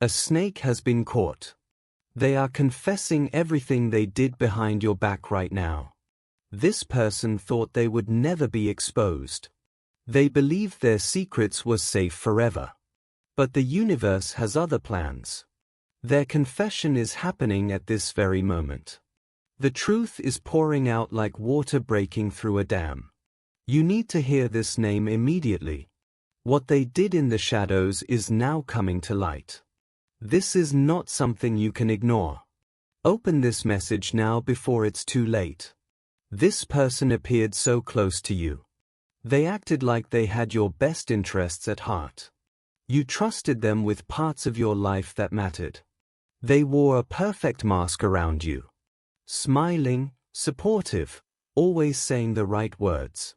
A snake has been caught. They are confessing everything they did behind your back right now. This person thought they would never be exposed. They believed their secrets were safe forever. But the universe has other plans. Their confession is happening at this very moment. The truth is pouring out like water breaking through a dam. You need to hear this name immediately. What they did in the shadows is now coming to light. This is not something you can ignore. Open this message now before it's too late. This person appeared so close to you. They acted like they had your best interests at heart. You trusted them with parts of your life that mattered. They wore a perfect mask around you. Smiling, supportive, always saying the right words.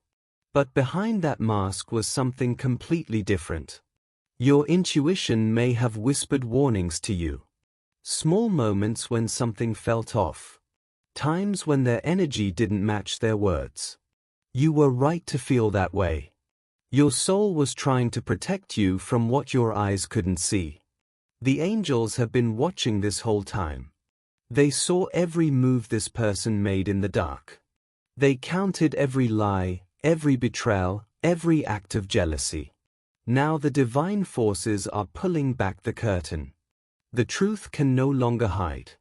But behind that mask was something completely different. Your intuition may have whispered warnings to you. Small moments when something felt off. Times when their energy didn't match their words. You were right to feel that way. Your soul was trying to protect you from what your eyes couldn't see. The angels have been watching this whole time. They saw every move this person made in the dark. They counted every lie, every betrayal, every act of jealousy. Now the divine forces are pulling back the curtain. The truth can no longer hide.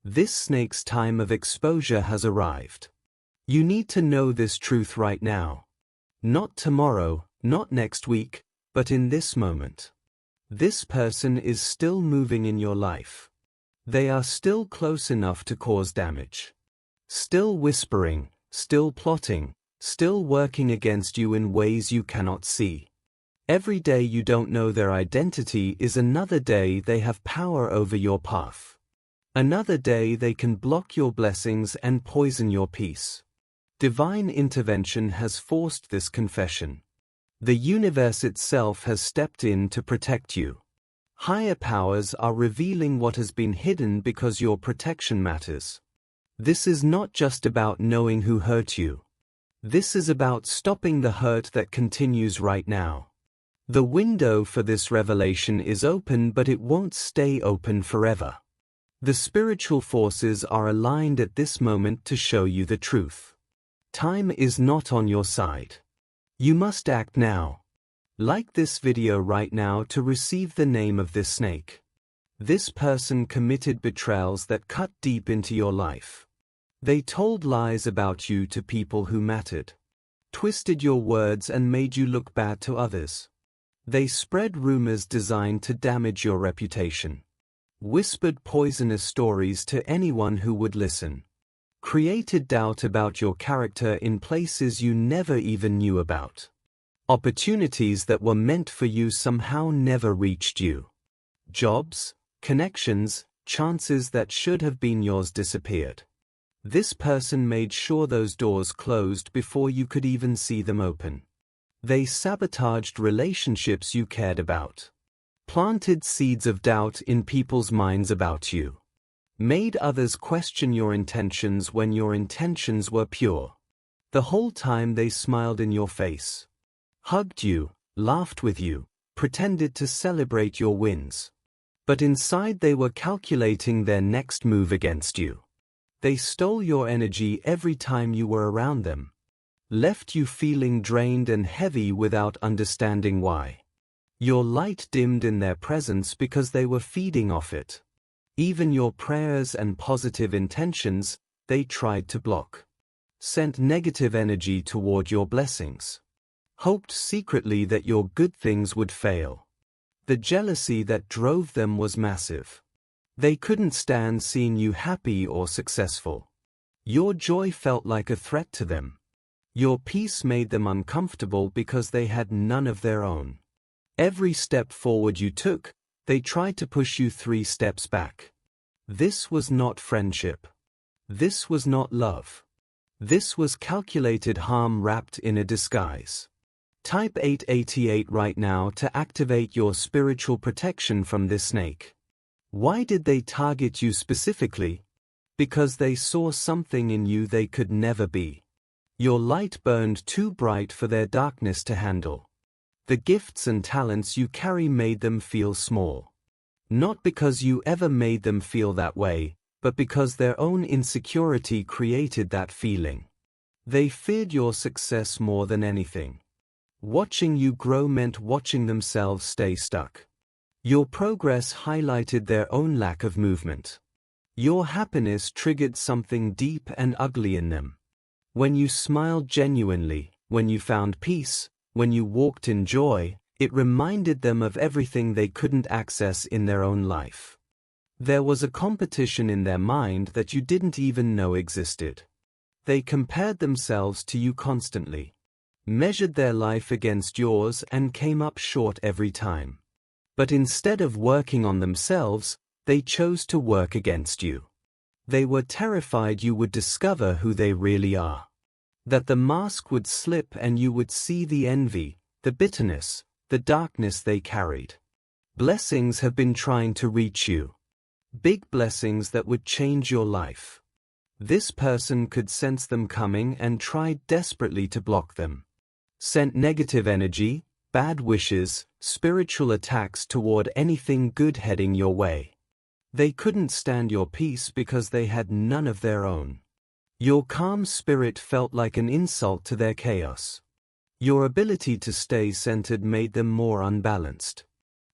This snake's time of exposure has arrived. You need to know this truth right now. Not tomorrow, not next week, but in this moment. This person is still moving in your life. They are still close enough to cause damage. Still whispering, still plotting, still working against you in ways you cannot see. Every day you don't know their identity is another day they have power over your path. Another day they can block your blessings and poison your peace. Divine intervention has forced this confession. The universe itself has stepped in to protect you. Higher powers are revealing what has been hidden because your protection matters. This is not just about knowing who hurt you. This is about stopping the hurt that continues right now. The window for this revelation is open, but it won't stay open forever. The spiritual forces are aligned at this moment to show you the truth. Time is not on your side. You must act now. Like this video right now to receive the name of this snake. This person committed betrayals that cut deep into your life. They told lies about you to people who mattered. Twisted your words and made you look bad to others. They spread rumors designed to damage your reputation. Whispered poisonous stories to anyone who would listen. Created doubt about your character in places you never even knew about. Opportunities that were meant for you somehow never reached you. Jobs, connections, chances that should have been yours disappeared. This person made sure those doors closed before you could even see them open. They sabotaged relationships you cared about. Planted seeds of doubt in people's minds about you. Made others question your intentions when your intentions were pure. The whole time they smiled in your face. Hugged you, laughed with you, pretended to celebrate your wins. But inside they were calculating their next move against you. They stole your energy every time you were around them. Left you feeling drained and heavy without understanding why. Your light dimmed in their presence because they were feeding off it. Even your prayers and positive intentions, they tried to block. Sent negative energy toward your blessings. Hoped secretly that your good things would fail. The jealousy that drove them was massive. They couldn't stand seeing you happy or successful. Your joy felt like a threat to them. Your peace made them uncomfortable because they had none of their own. Every step forward you took, they tried to push you 3 steps back. This was not friendship. This was not love. This was calculated harm wrapped in a disguise. Type 888 right now to activate your spiritual protection from this snake. Why did they target you specifically? Because they saw something in you they could never be. Your light burned too bright for their darkness to handle. The gifts and talents you carry made them feel small. Not because you ever made them feel that way, but because their own insecurity created that feeling. They feared your success more than anything. Watching you grow meant watching themselves stay stuck. Your progress highlighted their own lack of movement. Your happiness triggered something deep and ugly in them. When you smiled genuinely, when you found peace, when you walked in joy, it reminded them of everything they couldn't access in their own life. There was a competition in their mind that you didn't even know existed. They compared themselves to you constantly, measured their life against yours and came up short every time. But instead of working on themselves, they chose to work against you. They were terrified you would discover who they really are. That the mask would slip and you would see the envy, the bitterness, the darkness they carried. Blessings have been trying to reach you. Big blessings that would change your life. This person could sense them coming and tried desperately to block them. Sent negative energy, bad wishes, spiritual attacks toward anything good heading your way. They couldn't stand your peace because they had none of their own. Your calm spirit felt like an insult to their chaos. Your ability to stay centered made them more unbalanced.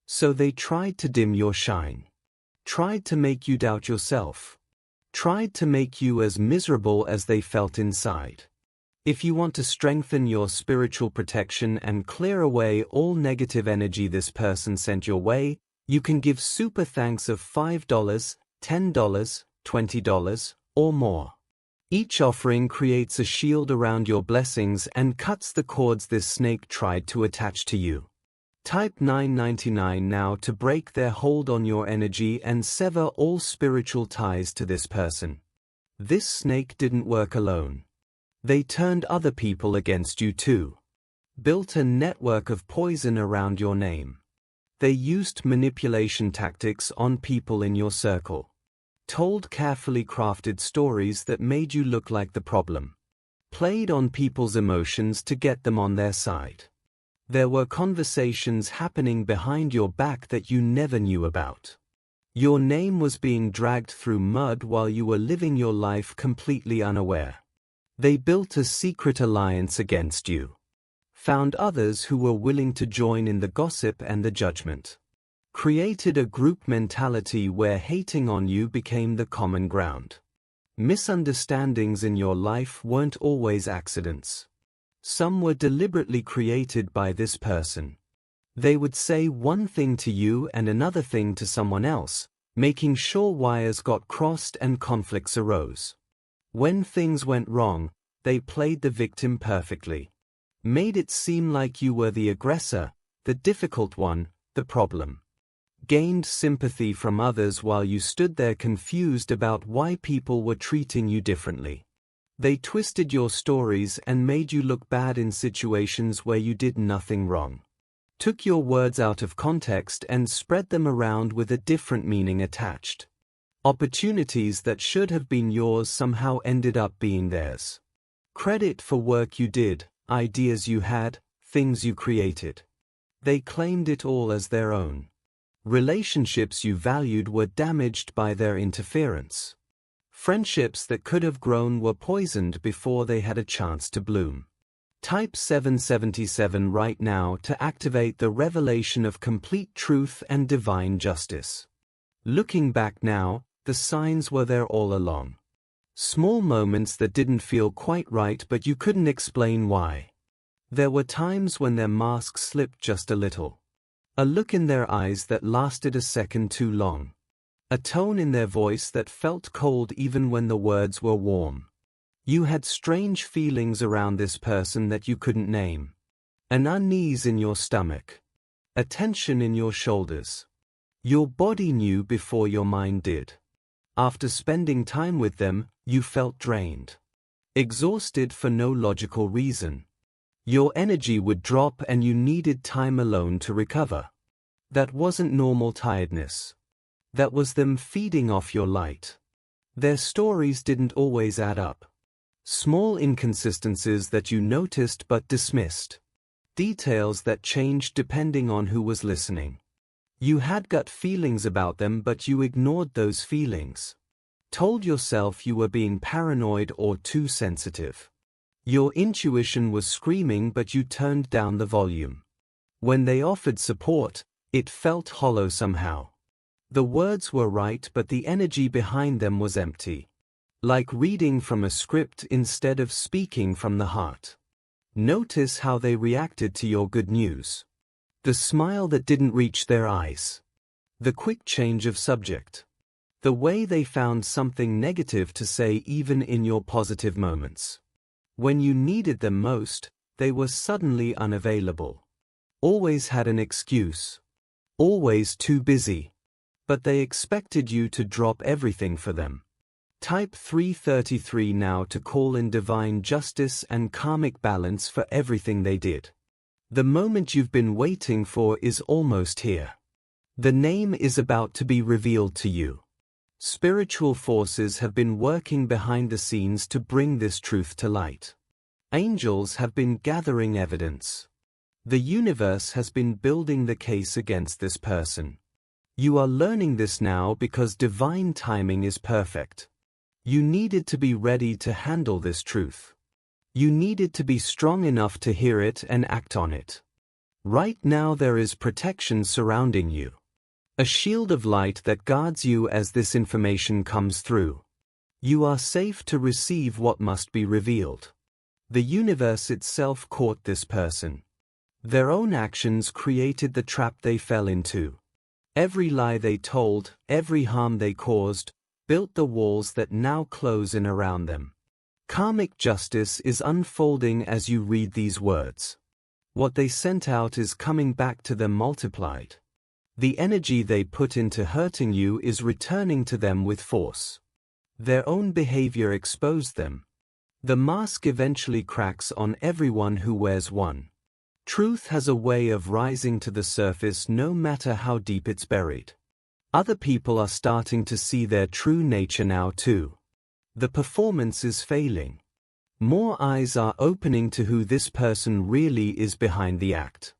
So they tried to dim your shine. Tried to make you doubt yourself. Tried to make you as miserable as they felt inside. If you want to strengthen your spiritual protection and clear away all negative energy this person sent your way, you can give super thanks of $5, $10, $20, or more. Each offering creates a shield around your blessings and cuts the cords this snake tried to attach to you. Type $9.99 now to break their hold on your energy and sever all spiritual ties to this person. This snake didn't work alone. They turned other people against you too. Built a network of poison around your name. They used manipulation tactics on people in your circle. Told carefully crafted stories that made you look like the problem. Played on people's emotions to get them on their side. There were conversations happening behind your back that you never knew about. Your name was being dragged through mud while you were living your life completely unaware. They built a secret alliance against you. Found others who were willing to join in the gossip and the judgment. Created a group mentality where hating on you became the common ground. Misunderstandings in your life weren't always accidents. Some were deliberately created by this person. They would say one thing to you and another thing to someone else, making sure wires got crossed and conflicts arose. When things went wrong, they played the victim perfectly. Made it seem like you were the aggressor, the difficult one, the problem. Gained sympathy from others while you stood there confused about why people were treating you differently. They twisted your stories and made you look bad in situations where you did nothing wrong. Took your words out of context and spread them around with a different meaning attached. Opportunities that should have been yours somehow ended up being theirs. Credit for work you did, ideas you had, things you created. They claimed it all as their own. Relationships you valued were damaged by their interference. Friendships that could have grown were poisoned before they had a chance to bloom. Type 777 right now to activate the revelation of complete truth and divine justice. Looking back now, the signs were there all along. Small moments that didn't feel quite right but you couldn't explain why. There were times when their mask slipped just a little. A look in their eyes that lasted a second too long. A tone in their voice that felt cold even when the words were warm. You had strange feelings around this person that you couldn't name. An unease in your stomach. A tension in your shoulders. Your body knew before your mind did. After spending time with them, you felt drained. Exhausted for no logical reason. Your energy would drop and you needed time alone to recover. That wasn't normal tiredness. That was them feeding off your light. Their stories didn't always add up. Small inconsistencies that you noticed but dismissed. Details that changed depending on who was listening. You had gut feelings about them, but you ignored those feelings. Told yourself you were being paranoid or too sensitive. Your intuition was screaming, but you turned down the volume. When they offered support, it felt hollow somehow. The words were right, but the energy behind them was empty. Like reading from a script instead of speaking from the heart. Notice how they reacted to your good news. The smile that didn't reach their eyes. The quick change of subject. The way they found something negative to say even in your positive moments. When you needed them most, they were suddenly unavailable. Always had an excuse. Always too busy. But they expected you to drop everything for them. Type 333 now to call in divine justice and karmic balance for everything they did. The moment you've been waiting for is almost here. The name is about to be revealed to you. Spiritual forces have been working behind the scenes to bring this truth to light. Angels have been gathering evidence. The universe has been building the case against this person. You are learning this now because divine timing is perfect. You needed to be ready to handle this truth. You needed to be strong enough to hear it and act on it. Right now there is protection surrounding you. A shield of light that guards you as this information comes through. You are safe to receive what must be revealed. The universe itself caught this person. Their own actions created the trap they fell into. Every lie they told, every harm they caused, built the walls that now close in around them. Karmic justice is unfolding as you read these words. What they sent out is coming back to them multiplied. The energy they put into hurting you is returning to them with force. Their own behavior exposed them. The mask eventually cracks on everyone who wears one. Truth has a way of rising to the surface no matter how deep it's buried. Other people are starting to see their true nature now too. The performance is failing. More eyes are opening to who this person really is behind the act.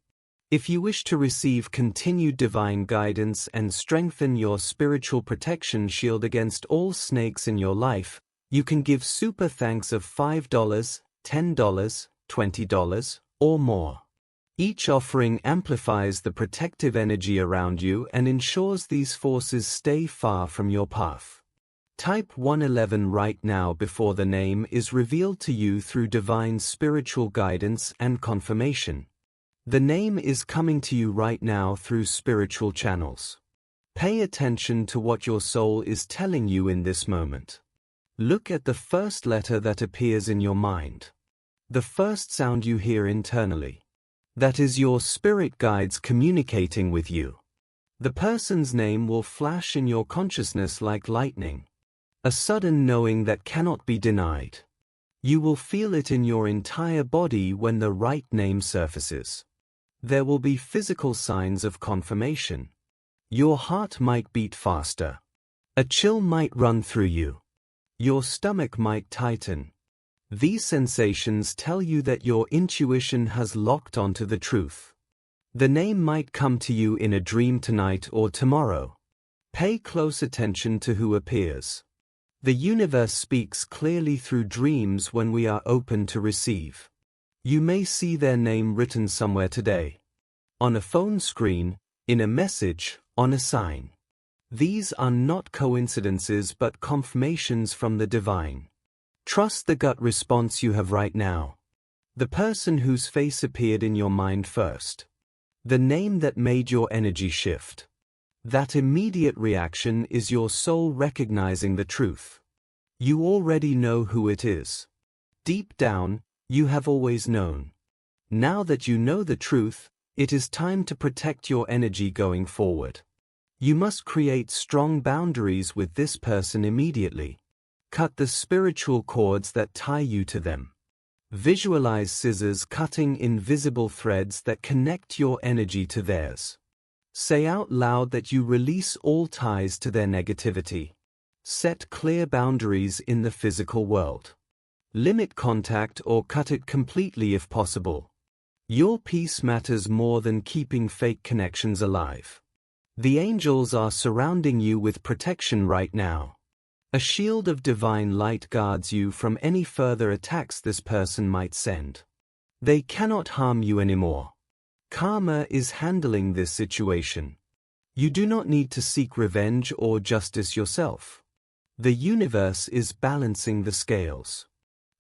If you wish to receive continued divine guidance and strengthen your spiritual protection shield against all snakes in your life, you can give super thanks of $5, $10, $20, or more. Each offering amplifies the protective energy around you and ensures these forces stay far from your path. Type 111 right now before the name is revealed to you through divine spiritual guidance and confirmation. The name is coming to you right now through spiritual channels. Pay attention to what your soul is telling you in this moment. Look at the first letter that appears in your mind. The first sound you hear internally. That is your spirit guides communicating with you. The person's name will flash in your consciousness like lightning. A sudden knowing that cannot be denied. You will feel it in your entire body when the right name surfaces. There will be physical signs of confirmation. Your heart might beat faster. A chill might run through you. Your stomach might tighten. These sensations tell you that your intuition has locked onto the truth. The name might come to you in a dream tonight or tomorrow. Pay close attention to who appears. The universe speaks clearly through dreams when we are open to receive. You may see their name written somewhere today. On a phone screen, in a message, on a sign. These are not coincidences but confirmations from the divine. Trust the gut response you have right now. The person whose face appeared in your mind first. The name that made your energy shift. That immediate reaction is your soul recognizing the truth. You already know who it is. Deep down, you have always known. Now that you know the truth, it is time to protect your energy going forward. You must create strong boundaries with this person immediately. Cut the spiritual cords that tie you to them. Visualize scissors cutting invisible threads that connect your energy to theirs. Say out loud that you release all ties to their negativity. Set clear boundaries in the physical world. Limit contact or cut it completely if possible. Your peace matters more than keeping fake connections alive. The angels are surrounding you with protection right now. A shield of divine light guards you from any further attacks this person might send. They cannot harm you anymore. Karma is handling this situation. You do not need to seek revenge or justice yourself. The universe is balancing the scales.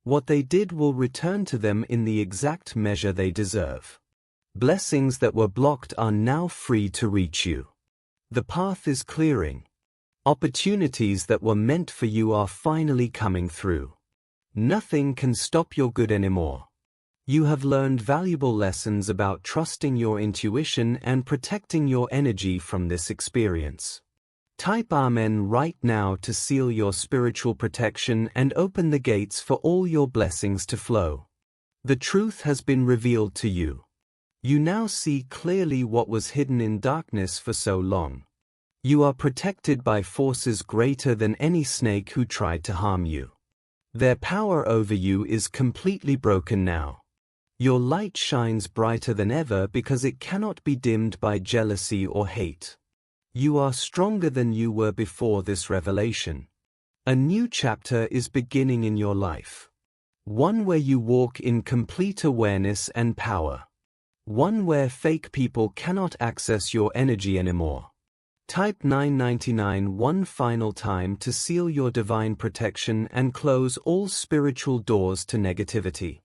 What they did will return to them in the exact measure they deserve. Blessings that were blocked are now free to reach you. The path is clearing. Opportunities that were meant for you are finally coming through. Nothing can stop your good anymore. You have learned valuable lessons about trusting your intuition and protecting your energy from this experience. Type Amen right now to seal your spiritual protection and open the gates for all your blessings to flow. The truth has been revealed to you. You now see clearly what was hidden in darkness for so long. You are protected by forces greater than any snake who tried to harm you. Their power over you is completely broken now. Your light shines brighter than ever because it cannot be dimmed by jealousy or hate. You are stronger than you were before this revelation. A new chapter is beginning in your life. One where you walk in complete awareness and power. One where fake people cannot access your energy anymore. Type 999 one final time to seal your divine protection and close all spiritual doors to negativity.